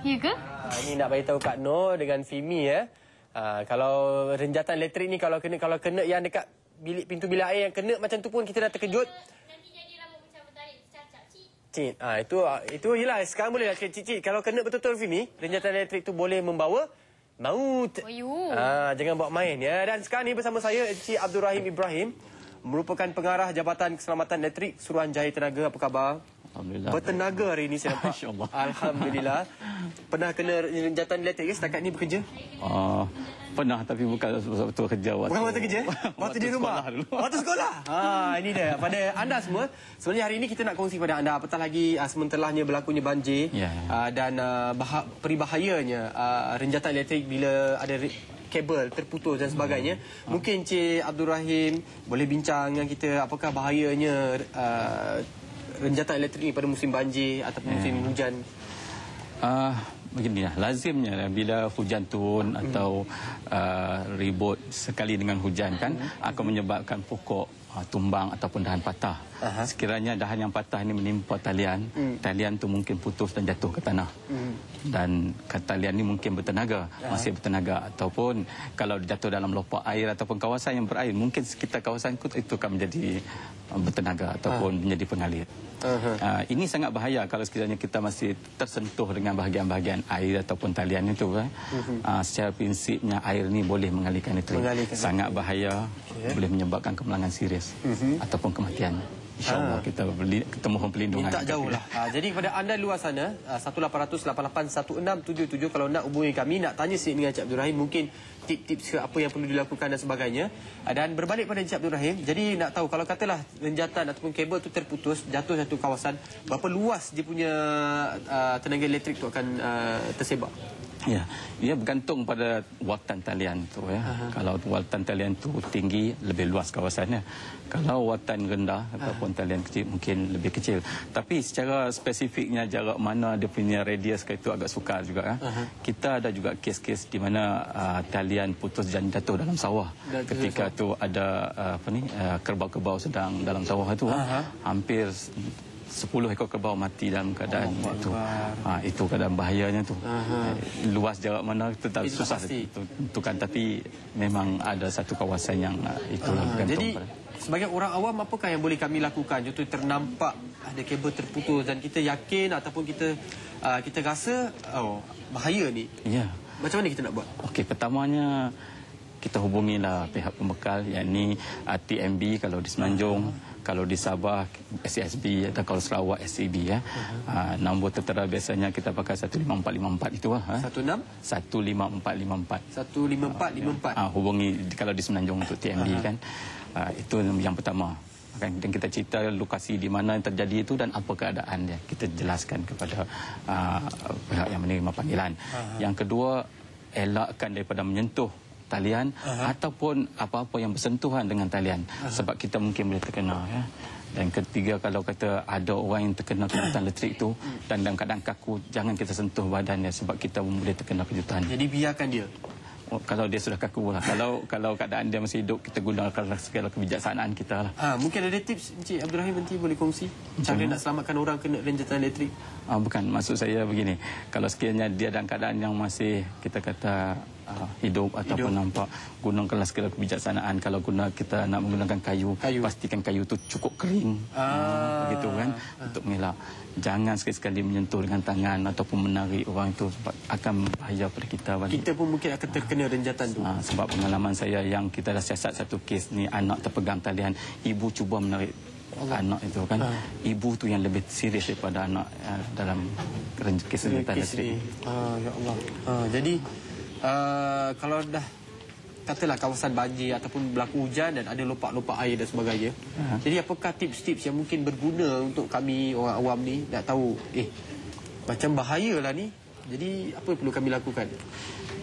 Ya ke? Ini nak beritahu Kak Noh dengan Fimi ya. Kalau renjatan elektrik ni kalau kena yang dekat pintu bilik air yang kena macam tu pun kita dah terkejut. Nanti jadi rambut macam bertarik cacak cik. Cik, itu yelah sekarang boleh lah cik. Kalau kena betul-betul Fimi, renjatan elektrik tu boleh membawa maut. Jangan buat main ya. Dan sekarang ni bersama saya Encik Abdul Rahim Ibrahim, merupakan pengarah Jabatan Keselamatan Elektrik Suruhanjaya Tenaga. Apa khabar? Alhamdulillah. Bertenaga hari ini saya nampak. InsyaAllah. Alhamdulillah. Pernah kena renjatan elektrik ke setakat ni bekerja? Pernah, tapi bukan waktu kerja. Bukan waktu kerja? Waktu di rumah? Waktu sekolah? Ini dia. Pada anda semua, sebenarnya hari ini kita nak kongsi pada anda apatah lagi sementelahnya berlakunya banjir dan peribahayanya renjatan elektrik bila ada kabel terputus dan sebagainya. Mungkin Encik Abdul Rahim boleh bincang dengan kita apakah bahayanya renjatan elektrik ni pada musim banjir ataupun musim hujan. Beginilah, lazimnya bila hujan turun atau ribut sekali dengan hujan kan akan menyebabkan pokok tumbang ataupun dahan patah. Sekiranya dahan yang patah ini menimpa talian, talian tu mungkin putus dan jatuh ke tanah. Dan talian ini mungkin bertenaga, masih bertenaga, ataupun kalau jatuh dalam lopak air ataupun kawasan yang berair, mungkin sekitar kawasan itu akan menjadi bertenaga ataupun menjadi pengalir. Ini sangat bahaya kalau sekiranya kita masih tersentuh dengan bahagian-bahagian air ataupun talian itu. Secara prinsipnya air ini boleh mengalirkan itu. Sangat bahaya, boleh menyebabkan kemalangan serius ataupun kematian. InsyaAllah kita mohon pelindungan. Minta jauh lah. Jadi kepada anda luar sana, 1-800-88-1677 kalau nak hubungi kami, nak tanya sikit dengan Encik Abdul Rahim, mungkin tips-tips apa yang perlu dilakukan dan sebagainya. Dan berbalik pada Encik Abdul Rahim, jadi nak tahu kalau katalah renjatan ataupun kabel tu terputus, jatuh satu kawasan, berapa luas dia punya tenaga elektrik tu akan tersebar? Ya, ia bergantung pada watan talian tu ya. Kalau watan talian tu tinggi, lebih luas kawasannya. Kalau watan rendah ataupun talian kecil, mungkin lebih kecil. Tapi secara spesifiknya jarak mana dia punya radius itu agak sukar juga. Kita ada juga kes-kes di mana talian putus dan jatuh dalam sawah. Ketika tu ada kerbau-kerbau sedang dalam sawah itu, hampir 10 ekor kerbau mati dalam keadaan itu. Itu keadaan bahayanya tu. Luas jarak mana itu tak susah tentukan, tapi memang ada satu kawasan yang itulah bergantung. Jadi sebagai orang awam, apakah yang boleh kami lakukan? Contoh ternampak ada kabel terputus dan kita yakin ataupun kita rasa bahaya ni. Ya. Macam mana kita nak buat? Okey, pertamanya kita hubungilah pihak pembekal, yakni TMB kalau di Semenanjung, kalau di Sabah SCSB, atau kalau Sarawak SCB ya. Nombor tertera biasanya kita pakai 15454 itu 15454. Hubungi kalau di Semenanjung untuk TMB kan. Itu yang pertama. Dan kita cerita lokasi di mana yang terjadi itu dan apa keadaan dia. Kita jelaskan kepada pihak yang menerima panggilan. Yang kedua, elakkan daripada menyentuh talian ataupun apa-apa yang bersentuhan dengan talian, sebab kita mungkin boleh terkena ya. Dan ketiga, kalau kata ada orang yang terkena kejutan elektrik itu dan dalam keadaan kaku, jangan kita sentuh badannya sebab kita boleh terkena kejutan. Jadi biarkan dia. Kalau dia sudah kaku lah. Kalau keadaan dia masih hidup, kita gunakan segala kebijaksanaan kita lah. Mungkin ada tips Encik Abdul Rahim nanti boleh kongsi cara nak selamatkan orang kena renjatan elektrik? Bukan, maksud saya begini, kalau sekiranya dia dalam keadaan yang masih kita kata hidup ataupun nampak, gunakanlah segala kebijaksanaan. Kalau kita nak menggunakan kayu, pastikan kayu itu cukup kering, begitu kan, untuk mengelak. Jangan sekali-sekali menyentuh dengan tangan ataupun menarik orang itu, sebab akan bahaya pada kita. Kita pun mungkin akan terkena renjatan tu. Sebab pengalaman saya yang kita dah siasat satu kes ni, anak terpegang talian, ibu cuba menarik anak itu kan. Ibu tu yang lebih serius daripada anak dalam kes renjatan elektrik. Ya Allah. Jadi kalau dah katalah kawasan banjir ataupun berlaku hujan dan ada lopak-lopak air dan sebagainya, jadi apakah tips-tips yang mungkin berguna untuk kami orang awam ni nak tahu macam bahayalah ni, jadi apa yang perlu kami lakukan?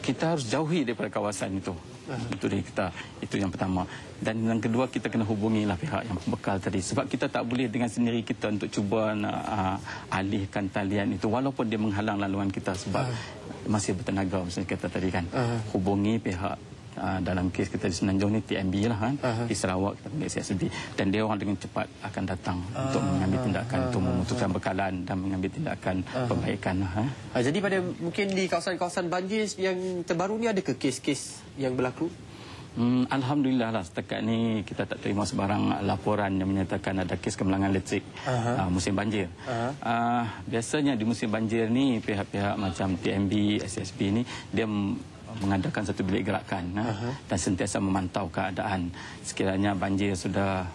Kita harus jauhi daripada kawasan itu. Itu dari kita. Itu yang pertama. Dan yang kedua, kita kena hubungilah pihak yang pembekal tadi. Sebab kita tak boleh dengan sendiri kita untuk cuba alihkan talian itu, walaupun dia menghalang laluan kita sebab masih bertenaga, macam kata tadi kan. Hubungi pihak dalam kes kita di Semenanjung ni TMB lah kan. Di Sarawak kita panggil SSB. Dan dia orang dengan cepat akan datang untuk mengambil tindakan, untuk memutuskan bekalan dan mengambil tindakan perbaikan. Jadi pada mungkin di kawasan-kawasan banjir yang terbaru ni, ada ke kes-kes yang berlaku? Alhamdulillah lah, setakat ni kita tak terima sebarang laporan yang menyatakan ada kes kemalangan elektrik musim banjir. Biasanya di musim banjir ni pihak-pihak macam TMB, SSB ni dia mengadakan satu bilik gerakan dan sentiasa memantau keadaan. Sekiranya banjir sudah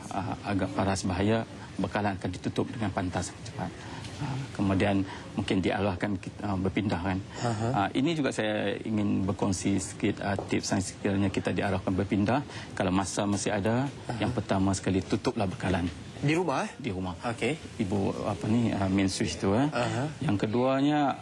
agak paras bahaya, bekalan akan ditutup dengan pantas cepat. Kemudian mungkin diarahkan berpindah kan. Ini juga saya ingin berkongsi sikit tips yang sekiranya kita diarahkan berpindah. Kalau masa masih ada, yang pertama sekali tutuplah bekalan. Di rumah? Di rumah. Okey. Ibu main switch tu. Yang keduanya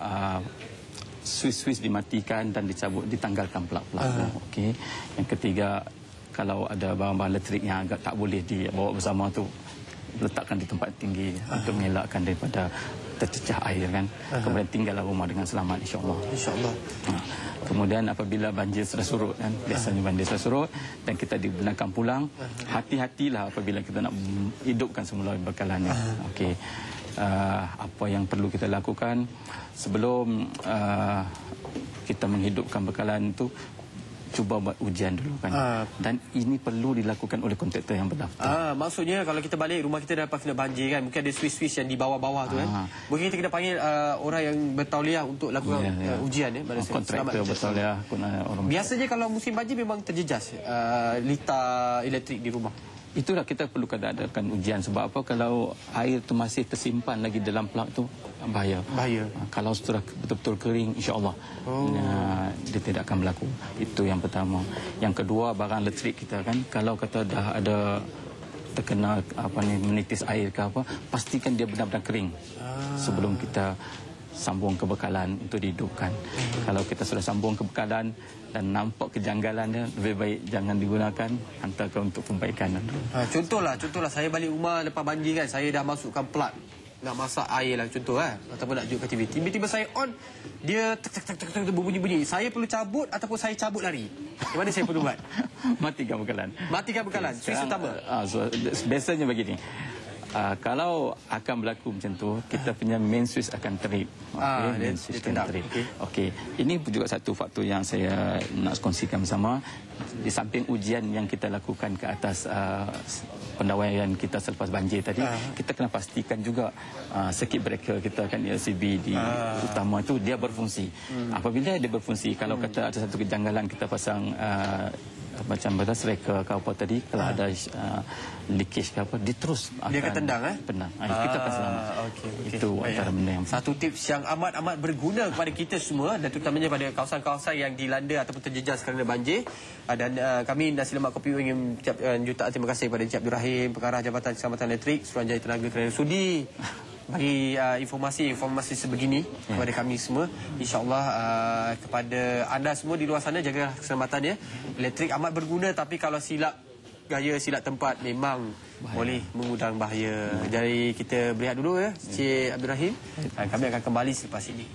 switch dimatikan dan dicabut, ditanggalkan plug-plug. Okey. Yang ketiga, kalau ada barang-barang elektrik yang agak tak boleh dibawa bersama tu, letakkan di tempat tinggi untuk mengelakkan daripada tercecah air kan. Kemudian tinggallah rumah dengan selamat, insya-Allah. Insya-Allah. Kemudian apabila banjir sudah surut kan, biasanya banjir sudah surut dan kita dibenarkan pulang, hati-hatilah apabila kita nak hidupkan semula bekalannya. Okey. Apa yang perlu kita lakukan sebelum kita menghidupkan bekalan itu, cuba buat ujian dulu kan. Dan ini perlu dilakukan oleh kontraktor yang berdaftar. Maksudnya kalau kita balik rumah kita dapat kena banjir kan, mungkin ada switch yang di bawah-bawah tu kan. Mungkin kita kena panggil orang yang bertauliah untuk lakukan ujian ya. Kontraktor bertauliah. Biasanya kalau musim banjir memang terjejas litar elektrik di rumah. Itulah kita perlu adakan ujian. Sebab apa? Kalau air tu masih tersimpan lagi dalam plug tu, bahaya. Kalau sudah betul-betul kering, insya-Allah dia tidak akan berlaku. Itu yang pertama. Yang kedua, barang elektrik kita kan, kalau kata dah ada terkena menitis air ke apa, pastikan dia benar-benar kering sebelum kita sambung ke bekalan untuk dihidupkan. Kalau kita sudah sambung ke bekalan dan nampak kejanggalan dia, lebih baik jangan digunakan, hantarkan untuk perbaikan. Contohlah saya balik rumah lepas banjir kan, saya dah masukkan plug nak masak air lah contoh ataupun nak hidupkan TV. Tiba-tiba saya on, dia tak berbunyi-bunyi. Saya perlu cabut ataupun saya cabut lari? Di mana saya perlu buat? Matikan bekalan. Switch utama. Biasanya begini. Kalau akan berlaku macam tu, kita punya main switch akan terip. Main switch akan terip. Okey. Ini juga satu faktor yang saya nak kongsikan bersama. Di samping ujian yang kita lakukan ke atas pendawaian kita selepas banjir tadi, kita kena pastikan juga circuit breaker kita kan, LCB di utama itu dia berfungsi. Apabila dia berfungsi, kalau kata ada satu kejanggalan, kita pasang macam beras reka ke apa tadi, kalau ada leakage ke apa, dia terus akan tendang tenang. Kita akan selamat. Itu antara benda yang satu tips yang amat berguna kepada kita semua, dan terutamanya pada kawasan-kawasan yang dilanda ataupun terjejas kerana banjir. Dan kami Nasi Lemak Kopi ingin ucapkan jutaan terima kasih kepada Encik Abdul Rahim, Pengarah Jabatan Keselamatan Elektrik Suruhanjaya Tenaga kerana sudi bagi informasi sebegini kepada kami semua. InsyaAllah kepada anda semua di luar sana, jaga keselamatan ya. Elektrik amat berguna, tapi kalau silap gaya, silap tempat, memang boleh mengundang bahaya. Jadi kita berehat dulu ya, Encik Abdul Rahim. Kami akan kembali selepas ini.